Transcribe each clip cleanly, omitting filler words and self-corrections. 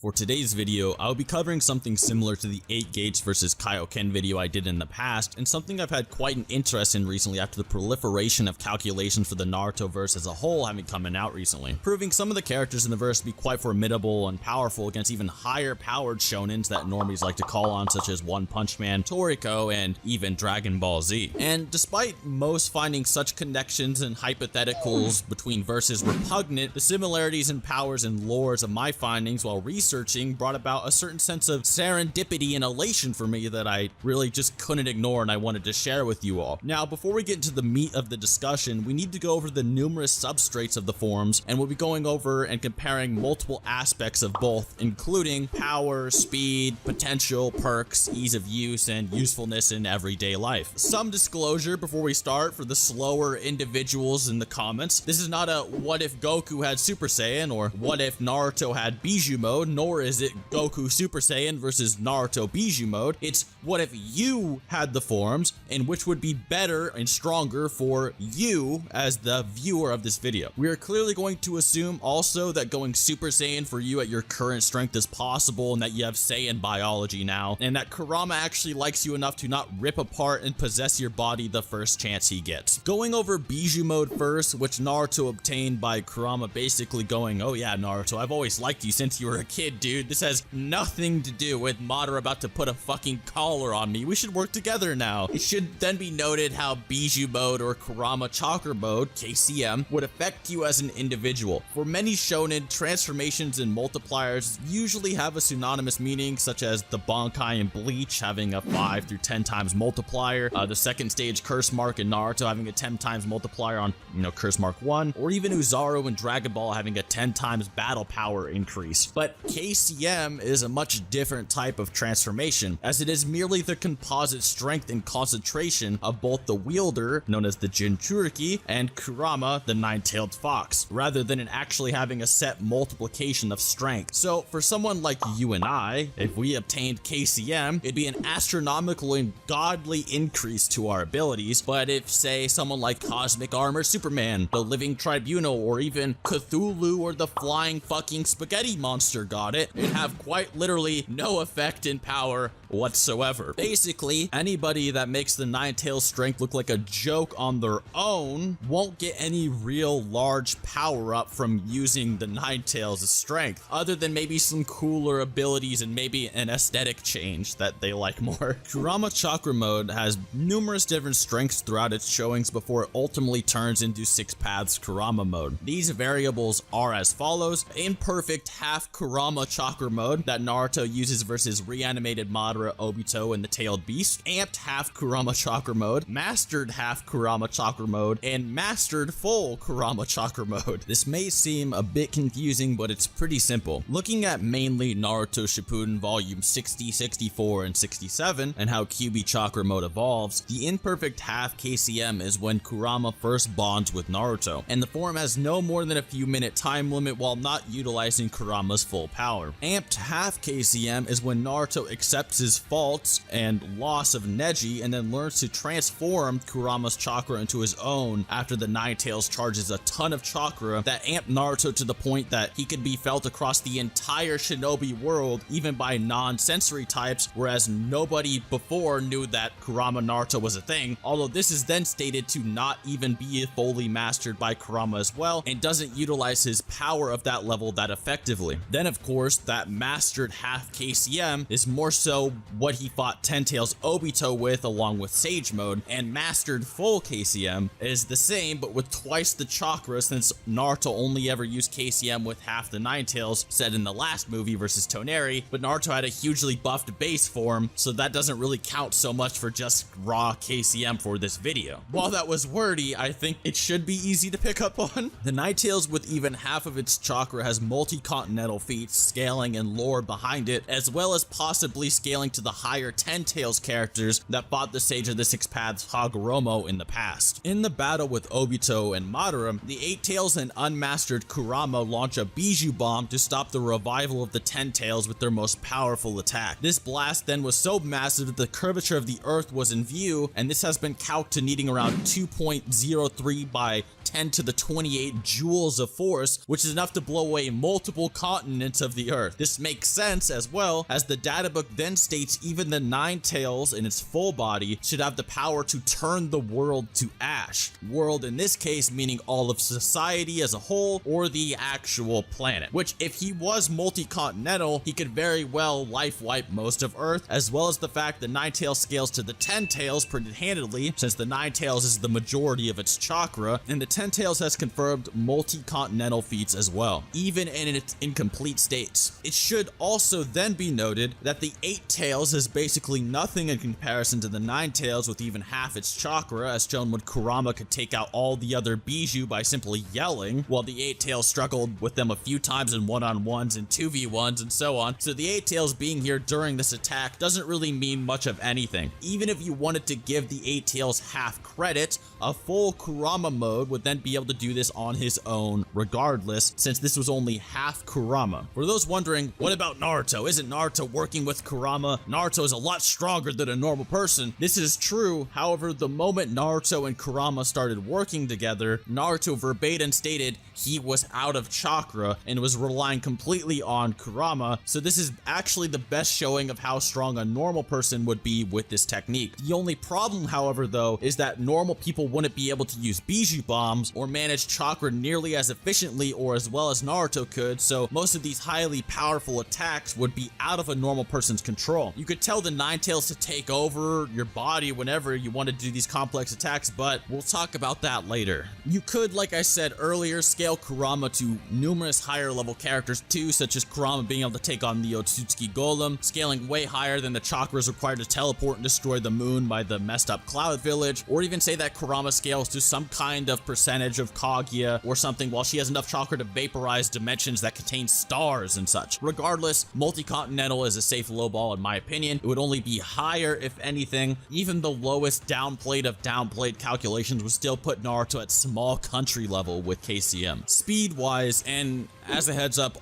For today's video, I'll be covering something similar to the 8 Gates vs Kaioken video I did in the past, and something I've had quite an interest in recently after the proliferation of calculations for the Naruto verse as a whole having come out recently, proving some of the characters in the verse to be quite formidable and powerful against even higher powered shonens that normies like to call on, such as One Punch Man, Toriko, and even Dragon Ball Z. And despite most finding such connections and hypotheticals between verses repugnant, the similarities in powers and lores of my findings while researching brought about a certain sense of serendipity and elation for me that I really just couldn't ignore and I wanted to share with you all. Now, before we get into the meat of the discussion, we need to go over the numerous substrates of the forms, and we'll be going over and comparing multiple aspects of both, including power, speed, potential, perks, ease of use, and usefulness in everyday life. Some disclosure before we start for the slower individuals in the comments: this is not a what if Goku had Super Saiyan or what if Naruto had Bijuu mode, nor is it Goku Super Saiyan versus Naruto Bijuu mode. It's what if you had the forms and which would be better and stronger for you as the viewer of this video. We are clearly going to assume also that going Super Saiyan for you at your current strength is possible, and that you have Saiyan biology now, and that Kurama actually likes you enough to not rip apart and possess your body the first chance he gets. Going over Bijuu mode first, which Naruto obtained by Kurama basically going, "Oh yeah, Naruto, I've always liked you since you were a kid, dude. This has nothing to do with Madara about to put a fucking collar on me. We should work together now." It should then be noted how Bijuu mode or Kurama chakra mode, KCM, would affect you as an individual. For many shonen, transformations and multipliers usually have a synonymous meaning, such as the Bankai in Bleach having a 5 through 10 times multiplier, the second stage curse mark in Naruto having a 10 times multiplier on, curse mark 1, or even Uzaru in Dragon Ball having a 10 times battle power increase. But KCM is a much different type of transformation, as it is merely the composite strength and concentration of both the wielder, known as the Jinchuriki, and Kurama, the nine-tailed fox, rather than it actually having a set multiplication of strength. So for someone like you and I, if we obtained KCM, it'd be an astronomical and godly increase to our abilities. But if, say, someone like Cosmic Armor Superman, the Living Tribunal, or even Cthulhu or the Flying fucking Spaghetti Monster got it, it'd have quite literally no effect in power whatsoever. Basically, anybody that makes the Nine-Tails strength look like a joke on their own won't get any real large power up from using the Nine-Tails' strength, other than maybe some cooler abilities and maybe an aesthetic change that they like more. Kurama Chakra mode has numerous different strengths throughout its showings before it ultimately turns into 6 Paths Kurama mode. These variables are as follows: imperfect half Kurama Chakra mode that Naruto uses versus reanimated Madara, Obito, and the Tailed Beast, amped half Kurama Chakra mode, mastered half Kurama Chakra mode, and mastered full Kurama Chakra mode. This may seem a bit confusing, but it's pretty simple. Looking at mainly Naruto Shippuden volume 60, 64, and 67, and how Kyuubi Chakra mode evolves, the imperfect half KCM is when Kurama first bonds with Naruto, and the form has no more than a few minute time limit while not utilizing Kurama's full power. Amped half KCM is when Naruto accepts his faults and loss of Neji and then learns to transform Kurama's chakra into his own after the Nine-Tails charges a ton of chakra that amped Naruto to the point that he could be felt across the entire shinobi world, even by non-sensory types, whereas nobody before knew that Kurama Naruto was a thing, although this is then stated to not even be fully mastered by Kurama as well, and doesn't utilize his power of that level that effectively. Then of course, that mastered half KCM is more so what he fought Ten-Tails Obito with along with Sage mode, and mastered full KCM is the same but with twice the chakra, since Naruto only ever used KCM with half the Nine-Tails, said in the last movie versus Toneri, but Naruto had a hugely buffed base form, so that doesn't really count so much for just raw KCM for this video. While that was wordy, I think it should be easy to pick up on. The Nine-Tails with even half of its chakra has multi-continental feats, scaling and lore behind it, as well as possibly scaling to the higher Ten-Tails characters that fought the Sage of the Six Paths Hagoromo in the past. In the battle with Obito and Madara, the Eight-Tails and unmastered Kurama launch a Bijuu bomb to stop the revival of the Ten-Tails with their most powerful attack. This blast then was so massive that the curvature of the earth was in view, and this has been calculated to needing around 2.03 by 10 to the 28 joules of force, which is enough to blow away multiple continents of the earth. This makes sense as well, as the databook then states even the Nine Tails in its full body should have the power to turn the world to ash. World in this case meaning all of society as a whole, or the actual planet, which if he was multi-continental, he could very well life wipe most of Earth, as well as the fact that Nine Tails scales to the 10 Tails pretty handedly, since the Nine Tails is the majority of its chakra, and the 10 Tails has confirmed multi-continental feats as well, even in its incomplete states. It should also then be noted that the 8 Tails is basically nothing in comparison to the 9 Tails with even half its chakra, as shown when Kurama could take out all the other Bijuu by simply yelling, while the 8 Tails struggled with them a few times in one-on-ones and 2v1s and so on. So the 8 Tails being here during this attack doesn't really mean much of anything. Even if you wanted to give the 8 Tails half credit, a full Kurama mode would then be able to do this on his own regardless, since this was only half Kurama. For those wondering, what about Naruto? Isn't Naruto working with Kurama? Naruto is a lot stronger than a normal person. This is true, however, the moment Naruto and Kurama started working together, Naruto verbatim stated he was out of chakra and was relying completely on Kurama, so this is actually the best showing of how strong a normal person would be with this technique. The only problem, however, though, is that normal people wouldn't be able to use Bijuu bombs or manage chakra nearly as efficiently or as well as Naruto could, so most of these highly powerful attacks would be out of a normal person's control. You could tell the Nine Tails to take over your body whenever you want to do these complex attacks, but we'll talk about that later. You could, like I said earlier, scale Kurama to numerous higher level characters too, such as Kurama being able to take on the Otsutsuki Golem, scaling way higher than the chakras required to teleport and destroy the moon by the messed up Cloud Village, or even say that Kurama scales to some kind of percentage of Kaguya or something, while she has enough chakra to vaporize dimensions that contain stars and such. Regardless, multi-continental is a safe lowball in my opinion. It would only be higher if anything. Even the lowest downplayed of downplayed calculations would still put Naruto at small country level with KCM. Speed-wise, and as a heads up,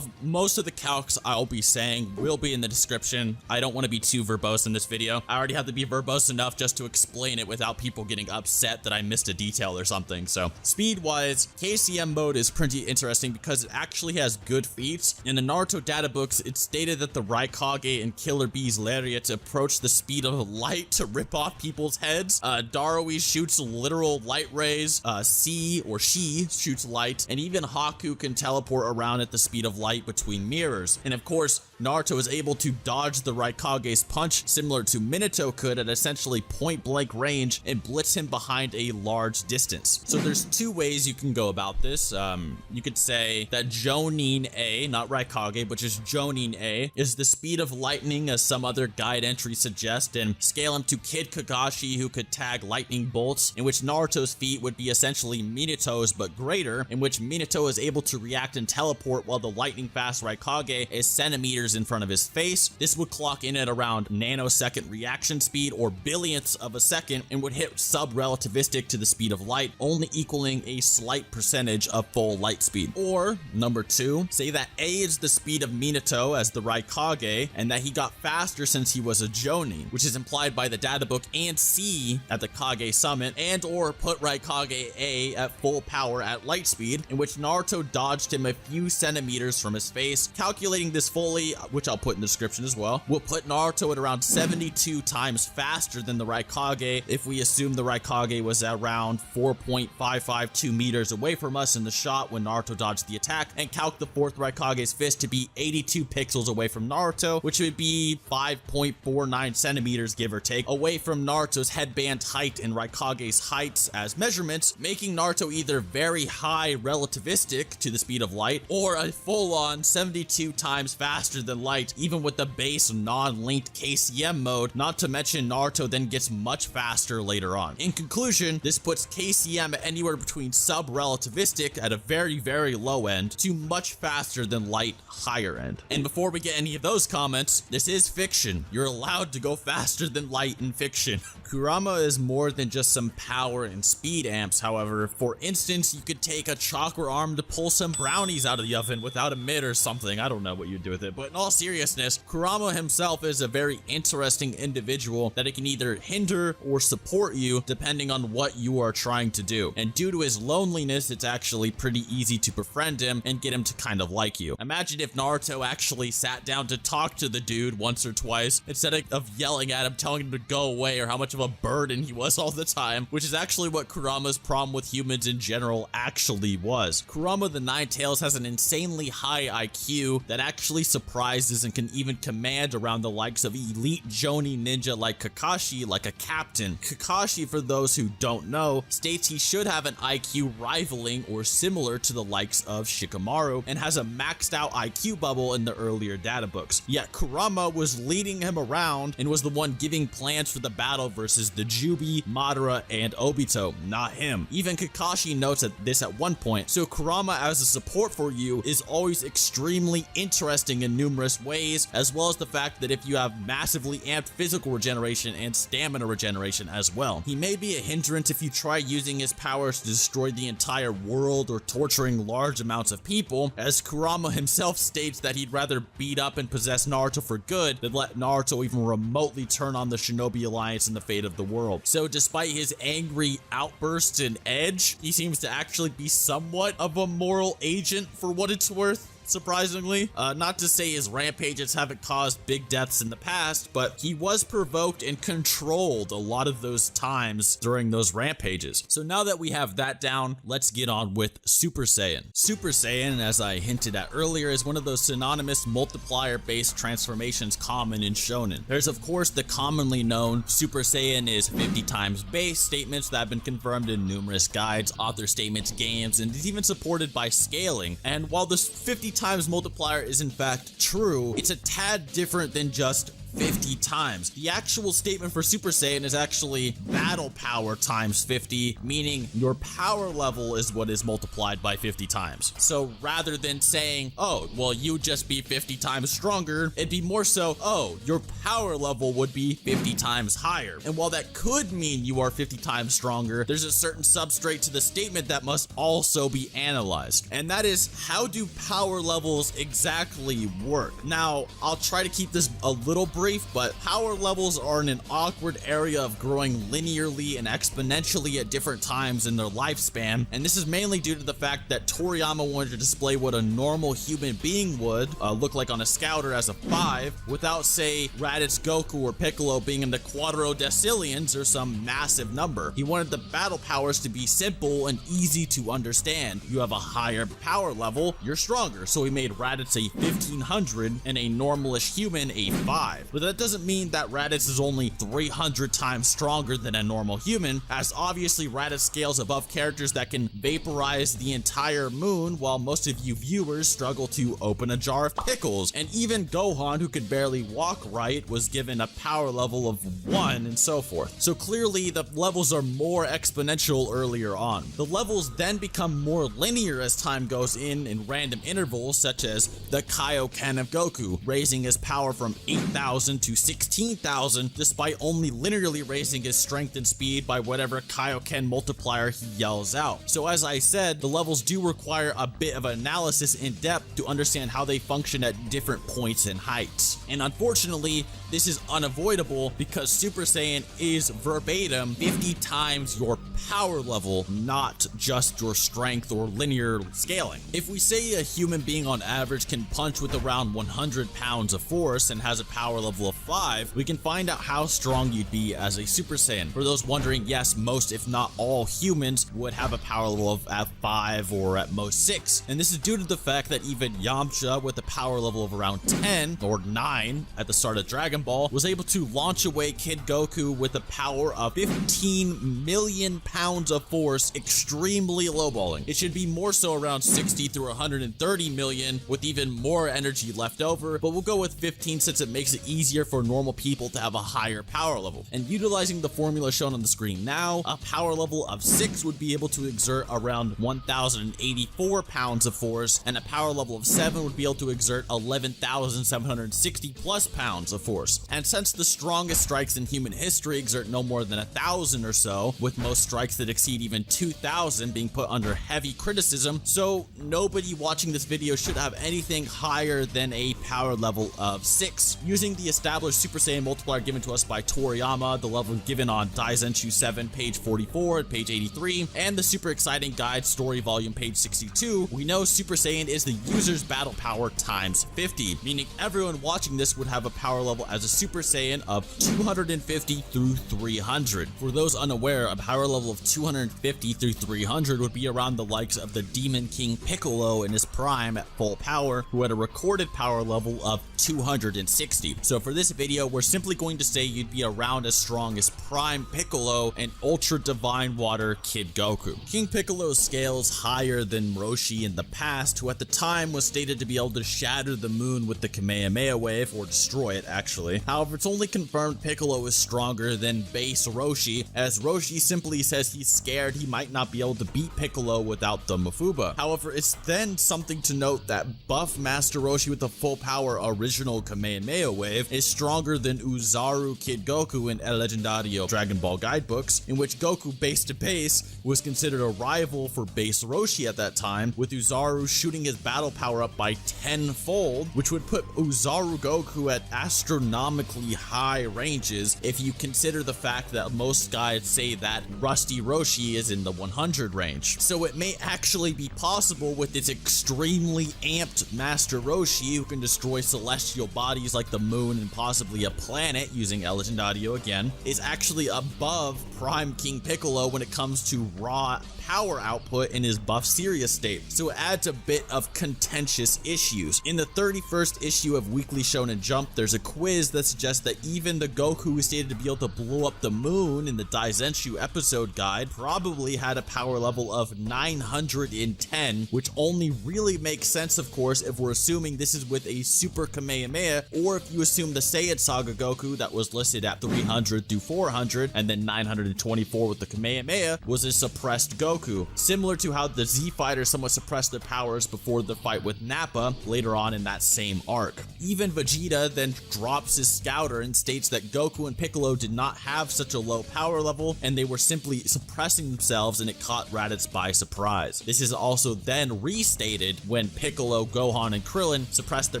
most of the calcs I'll be saying will be in the description. I don't want to be too verbose in this video. I already have to be verbose enough just to explain it without people getting upset that I missed a detail or something. So speed-wise, KCM mode is pretty interesting because it actually has good feats. In the Naruto data books, it's stated that the Raikage and Killer Bee's lariat approach the speed of light to rip off people's heads. Darui shoots literal light rays. She shoots light, and even Haku can teleport around at the speed of light between mirrors. And of course, Naruto is able to dodge the Raikage's punch similar to Minato could at essentially point-blank range and blitz him behind a large distance. So there's two ways you can go about this. You could say that Jonin A, not Raikage, but just Jonin A, is the speed of lightning as some other guide entries suggest, and scale him to Kid Kagashi, who could tag lightning bolts, in which Naruto's feat would be essentially Minato's but greater, in which Minato is able to react and teleport while the lightning fast Raikage is centimeters in front of his face. This would clock in at around nanosecond reaction speed or billionths of a second and would hit sub-relativistic to the speed of light, only equaling a slight percentage of full light speed. Or, number two, say that A is the speed of Minato as the Raikage, and that he got faster since he was a Jonin, which is implied by the databook, and C at the Kage summit, and or put Raikage A at full power at light speed, in which Naruto dodged him a few centimeters from his face. Calculating this fully, which I'll put in the description as well, will put Naruto at around 72 times faster than the Raikage if we assume the Raikage was around 4.552 meters away from us in the shot when Naruto dodged the attack, and calc the fourth Raikage's fist to be 82 pixels away from Naruto, which would be 5.49 centimeters give or take away from Naruto's headband height and Raikage's heights as measurements, making Naruto either very high relativistic to the speed of light or a full-on 72 times faster than light, even with the base non-linked KCM mode, not to mention Naruto then gets much faster later on. In conclusion, this puts KCM at anywhere between sub-relativistic at a very, very low end to much faster than light higher end. And before we get any of those comments, this is fiction. You're allowed to go faster than light in fiction. Kurama is more than just some power and speed amps, however. For instance, you could take a chakra arm to pull some brownie patties out of the oven without a mitt or something. I don't know what you'd do with it, but in all seriousness, Kurama himself is a very interesting individual that it can either hinder or support you depending on what you are trying to do. And due to his loneliness, it's actually pretty easy to befriend him and get him to kind of like you. Imagine if Naruto actually sat down to talk to the dude once or twice instead of yelling at him, telling him to go away, or how much of a burden he was all the time, which is actually what Kurama's problem with humans in general actually was. Kurama the Nine-Tails has an insanely high IQ that actually surprises and can even command around the likes of elite Jonin ninja like Kakashi like a captain. Kakashi, for those who don't know, states he should have an IQ rivaling or similar to the likes of Shikamaru and has a maxed out IQ bubble in the earlier data books. Yet Kurama was leading him around and was the one giving plans for the battle versus the Jubi, Madara, and Obito, not him. Even Kakashi notes this at one point. So Kurama as a support for you is always extremely interesting in numerous ways, as well as the fact that if you have massively amped physical regeneration and stamina regeneration as well. He may be a hindrance if you try using his powers to destroy the entire world or torturing large amounts of people, as Kurama himself states that he'd rather beat up and possess Naruto for good than let Naruto even remotely turn on the Shinobi Alliance and the fate of the world. So despite his angry outbursts and edge, he seems to actually be somewhat of a moral agent for what it's worth. Surprisingly, not to say his rampages haven't caused big deaths in the past, but he was provoked and controlled a lot of those times during those rampages. So now that we have that down, let's get on with Super Saiyan. Super Saiyan, as I hinted at earlier, is one of those synonymous multiplier-based transformations common in shonen. There's of course the commonly known Super Saiyan is 50 times base statements that have been confirmed in numerous guides, author statements, games, and is even supported by scaling. And while this 50 times multiplier is in fact true, it's a tad different than just 50 times. The actual statement for Super Saiyan is actually battle power times 50, meaning your power level is what is multiplied by 50 times. So rather than saying, oh, well, you'd just be 50 times stronger, it'd be more so, oh, your power level would be 50 times higher. And while that could mean you are 50 times stronger, there's a certain substrate to the statement that must also be analyzed. And that is, how do power levels exactly work? Now, I'll try to keep this a little brief, but power levels are in an awkward area of growing linearly and exponentially at different times in their lifespan, and this is mainly due to the fact that Toriyama wanted to display what a normal human being would look like on a scouter as a 5, without, say, Raditz Goku or Piccolo being in the quadrodecillions or some massive number. He wanted the battle powers to be simple and easy to understand. You have a higher power level, you're stronger, so he made Raditz a 1500 and a normalish human a 5. But that doesn't mean that Raditz is only 300 times stronger than a normal human, as obviously Raditz scales above characters that can vaporize the entire moon, while most of you viewers struggle to open a jar of pickles. And even Gohan, who could barely walk right, was given a power level of 1 and so forth. So clearly the levels are more exponential earlier on. The levels then become more linear as time goes in random intervals, such as the Kaioken of Goku, raising his power from 8,000 to 16,000, despite only linearly raising his strength and speed by whatever Kaioken multiplier he yells out. So as I said, the levels do require a bit of analysis in depth to understand how they function at different points and heights. And unfortunately, this is unavoidable because Super Saiyan is verbatim 50 times your power level, not just your strength or linear scaling. If we say a human being on average can punch with around 100 pounds of force and has a power level of 5, we can find out how strong you'd be as a Super Saiyan. For those wondering, yes, most if not all humans would have a power level of at 5 or at most 6. And this is due to the fact that even Yamcha, with a power level of around 10 or 9 at the start of Dragon Ball, was able to launch away Kid Goku with a power of 15 million pounds of force, extremely lowballing. It should be more so around 60 through 130 million, with even more energy left over, but we'll go with 15 since it makes it easier for normal people to have a higher power level. And utilizing the formula shown on the screen now, a power level of 6 would be able to exert around 1,084 pounds of force, and a power level of 7 would be able to exert 11,760 plus pounds of force. And since the strongest strikes in human history exert no more than 1,000 or so, with most strikes that exceed even 2,000 being put under heavy criticism, so nobody watching this video should have anything higher than a power level of 6. Using the established Super Saiyan multiplier given to us by Toriyama, the level given on Daizenshuu 7 page 44 and page 83, and the Super Exciting Guide Story Volume page 62, we know Super Saiyan is the user's battle power times 50, meaning everyone watching this would have a power level as a Super Saiyan of 250 through 300. For those unaware, a power level of 250 through 300 would be around the likes of the Demon King Piccolo in his prime at full power, who had a recorded power level of 260. So for this video, we're simply going to say you'd be around as strong as Prime Piccolo and Ultra Divine Water Kid Goku. King Piccolo's scale is higher than Roshi in the past, who at the time was stated to be able to shatter the moon with the Kamehameha wave, or destroy it actually. However, it's only confirmed Piccolo is stronger than base Roshi, as Roshi simply says he's scared he might not be able to beat Piccolo without the Mafuba. However, it's then something to note that buff Master Roshi with the full power original Kamehameha wave is stronger than Uzaru Kid Goku in El Legendario Dragon Ball guidebooks, in which Goku base to base was considered a rival for base Roshi at that time, with Uzaru shooting his battle power up by 10-fold, which would put Uzaru Goku at astronomically high ranges if you consider the fact that most guides say that Rusty Roshi is in the 100 range. So it may actually be possible with this extremely amped Master Roshi, who can destroy celestial bodies like the moon and possibly a planet using El Legendario again, is actually above Prime King Piccolo when it comes to raw power output in his buff Sirius state, so it adds a bit of contentious issues. In the 31st issue of Weekly Shonen Jump, there's a quiz that suggests that even the Goku who is stated to be able to blow up the moon in the Daizenshuu episode guide probably had a power level of 910, which only really makes sense, of course, if we're assuming this is with a Super Kamehameha, or if you assume the Saiyan Saga Goku that was listed at 300 through 400, and then 924 with the Kamehameha, was a suppressed Goku. Similar to how the Z Fighters somewhat suppressed their powers before the fight with Nappa later on in that same arc. Even Vegeta then drops his scouter and states that Goku and Piccolo did not have such a low power level, and they were simply suppressing themselves, and it caught Raditz by surprise. This is also then restated when Piccolo, Gohan, and Krillin suppressed their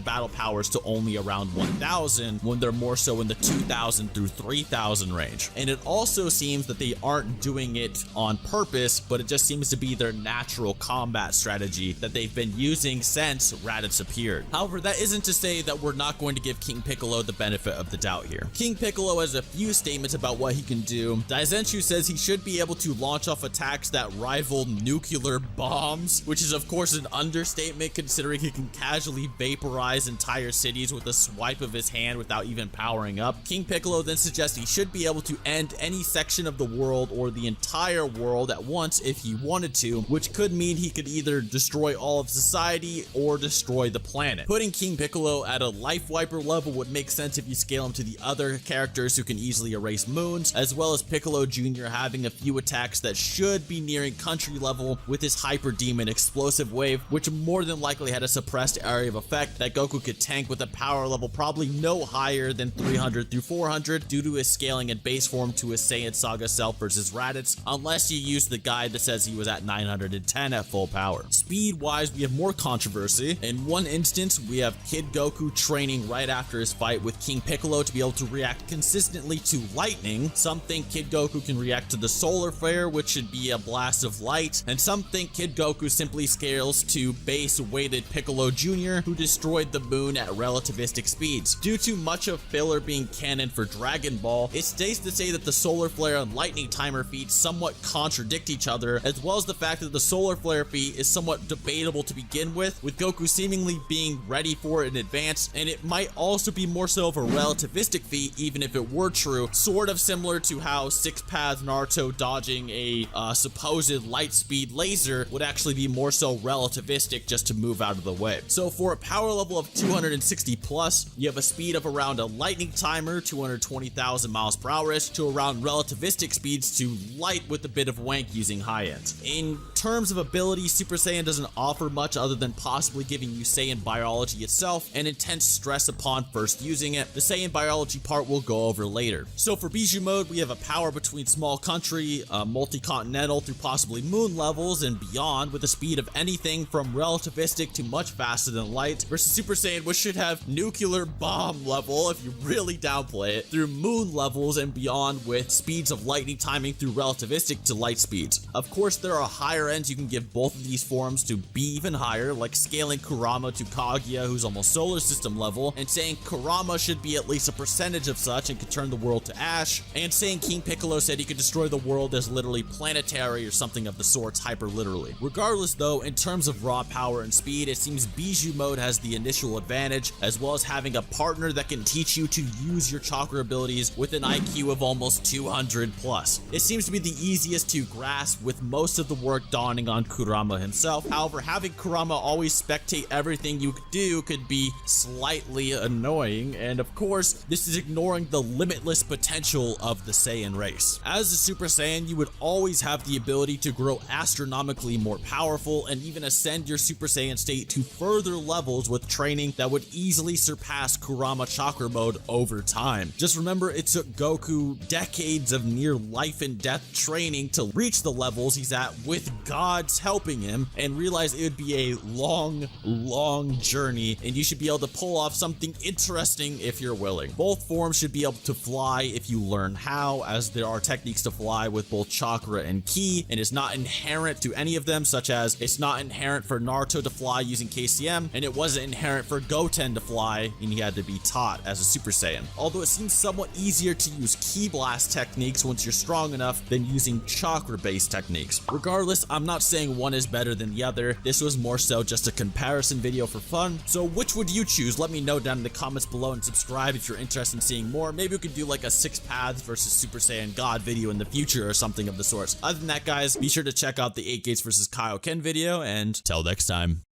battle powers to only around 1,000 when they're more so in the 2,000 through 3,000 range. And it also seems that they aren't doing it on purpose, but it just seems to be their natural combat strategy that they've been using since Raditz appeared. However, that isn't to say that we're not going to give King Piccolo the benefit of the doubt here. King Piccolo has a few statements about what he can do. Daizenshuu says he should be able to launch off attacks that rival nuclear bombs, which is of course an understatement considering he can casually vaporize entire cities with a swipe of his hand without even powering up. King Piccolo then suggests he should be able to end any section of the world or the entire world at once if he wanted to, which could mean he could either destroy all of society or destroy the planet. Putting King Piccolo at a life wiper level would make sense if you scale him to the other characters who can easily erase moons, as well as Piccolo Jr. having a few attacks that should be nearing country level with his Hyper Demon Explosive Wave, which more than likely had a suppressed area of effect that Goku could tank with a power level probably no higher than 300 through 400 due to his scaling in base form to his Saiyan Saga self versus Raditz, unless you use the guide that says he was at 910 at full power. Speed wise, we have more controversy. In one instance, we have Kid Goku training right after his fight with King Piccolo to be able to react consistently to lightning. Some think Kid Goku can react to the solar flare, which should be a blast of light, and some think Kid Goku simply scales to base weighted Piccolo Jr., who destroyed the moon at relativistic speeds. Due to much of filler being canon for Dragon Ball, it stays to say that the solar flare and lightning timer feats somewhat contradict each other, as well as the fact that the solar flare feat is somewhat debatable to begin with Goku seemingly being ready for it in advance, and it might also be more so of a relativistic feat even if it were true, sort of similar to how Six Paths Naruto dodging a supposed light speed laser would actually be more so relativistic just to move out of the way. So for a power level of 260 plus, you have a speed of around a lightning timer, 220,000 miles per hour to around relativistic speeds to light with a bit of wank using high end. In terms of ability, Super Saiyan doesn't offer much other than possibly giving you Saiyan biology itself and intense stress upon first using it. The Saiyan biology part we'll go over later. So for Bijuu mode, we have a power between small country planetary, multi-continental through possibly moon levels and beyond with a speed of anything from relativistic to much faster than light, versus Super Saiyan, which should have nuclear bomb level if you really downplay it, through moon levels and beyond with speeds of lightning timing through relativistic to light speeds. Of course, there are higher ends you can give both of these forms to be even higher, like scaling Kurama to Kaguya, who's almost solar system level, and saying Kurama should be at least a percentage of such and could turn the world to ash, and saying King Piccolo said he could destroy the world as literally planetary or something of the sorts, hyper literally. Regardless though, in terms of raw power and speed, it seems Bijuu mode has the initial advantage, as well as having a partner that can teach you to use your chakra abilities with an IQ of almost 200 plus. It seems to be the easiest to grasp, with most of the work dawning on Kurama himself. However, having Kurama always spectate everything you do could be slightly annoying, and of course, this is ignoring the limitless potential of the Saiyan race. As a Super Saiyan, you would always have the ability to grow astronomically more powerful and even ascend your Super Saiyan state to further levels with training that would easily surpass Kurama chakra mode over time. Just remember, it took Goku decades of near life and death training to reach the levels he's at with gods helping him, and realize it would be a long journey, and you should be able to pull off something interesting if you're willing. Both forms should be able to fly if you learn how, as there are techniques to fly with both chakra and ki, and it's not inherent to any of them, such as it's not inherent for Naruto to fly using KCM, and it wasn't inherent for Goten to fly, and he had to be taught as a Super Saiyan. Although it seems somewhat easier to use ki blast techniques once you're strong enough than using chakra based techniques. Regardless, I'm not saying one is better than the other. This was more so just a comparison video for fun. So which would you choose? Let me know down in the comments below, and subscribe if you're interested in seeing more. Maybe we could do like a 6 paths versus Super Saiyan God video in the future or something of the sorts. Other than that, guys, be sure to check out the 8 Gates versus Kaioken video, and till next time.